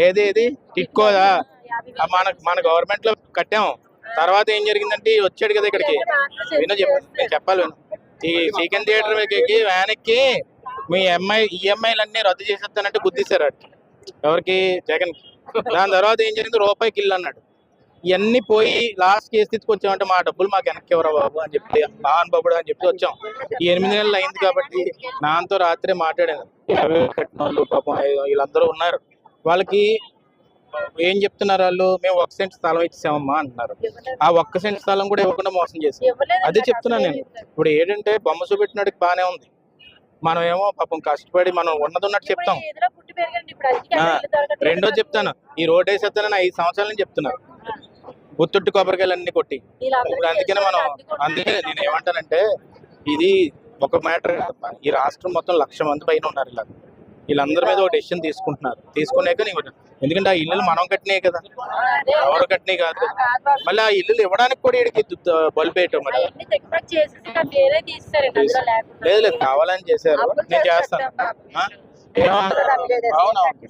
ఏది ఏది టిట్కోదా మన గవర్నమెంట్ లో కట్టాం. తర్వాత ఏం జరిగిందంటే వచ్చాడు కదా ఇక్కడికి, వినో నేను చెప్పాలి విను. ఈ చికెన్ థియేటర్ వ్యాన్ ఎక్కి మీ ఈఎంఐలు అన్ని రద్దు చేసేస్తానంటే గుద్దిశారు ఎవరికి, జగన్. దాని తర్వాత ఏం జరిగింది, రూపాయికి ఇల్లు అన్నాడు. ఇవన్నీ పోయి లాస్ట్ ఏ స్థితికి వచ్చామంటే మా డబ్బులు మాకు వెనక్కి ఎవరా బాబు అని చెప్పి, బాన్ బాబుడు అని చెప్పి వచ్చాం. ఈ 8 నెలలు అయింది కాబట్టి నాతో రాత్రి మాట్లాడాను. కట్టిన వాళ్ళు పాపం వీళ్ళందరూ ఉన్నారు. వాళ్ళకి ఏం చెప్తున్నారు వాళ్ళు, మేము 1 సెంట్ స్థలం ఇచ్చామమ్మా అంటున్నారు. ఆ 1 సెంట్ స్థలం కూడా ఇవ్వకుండా మోసం చేశారు. అదే చెప్తున్నాను నేను. ఇప్పుడు ఏంటంటే బొమ్మ చూపెట్టినడికి బాగానే ఉంది, మనం ఏమో పాపం కష్టపడి మనం ఉన్నది ఉన్నట్టు చెప్తాం. రెండో చెప్తాను, ఈ రోడ్ వేసేస్తానని 5 సంవత్సరాల నుంచి చెప్తున్నారు, గుర్తుట్టు కొబ్బరికాయలు అన్ని కొట్టి. ఇప్పుడు అందుకే నేను ఏమంటానంటే, ఇది ఒక మ్యాటర్. ఈ రాష్ట్రం మొత్తం 1,00,000 మంది పైన ఉన్నారు. ఇలా వీళ్ళందరి మీద ఒక డెసిషన్ తీసుకుంటున్నారు. తీసుకున్నాక ఎందుకంటే ఆ ఇల్లులు మనం కట్టినాయి కదా, ఎవరు కట్టినాయి కాదు. మళ్ళీ ఆ ఇల్లులు ఇవ్వడానికి కూడా వీడికి బల్బు వేయటం. మరి లేదు లేదు, కావాలని చేశారు. నేను చేస్తాను. అవునవును,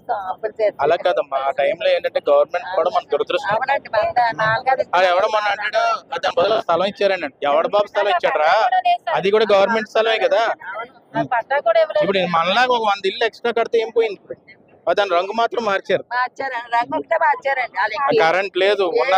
అలా కదమ్మా. ఆ టైంలో ఏంటంటే గవర్నమెంట్ కూడా మన దురదృష్టం. అది ఎవడమన్నా అంటాడు, దాని బదులు స్థలం ఇచ్చారని. ఎవడ బాబు స్థలం ఇచ్చాడరా, అది కూడా గవర్నమెంట్ స్థలమే కదా. ఇప్పుడు మనలాగా ఒక 100 ఇల్లు ఎక్స్ట్రా కడితే ఏం పోయింది, దాని రంగు మాత్రం మార్చారు. కరెంట్ లేదు ఉన్న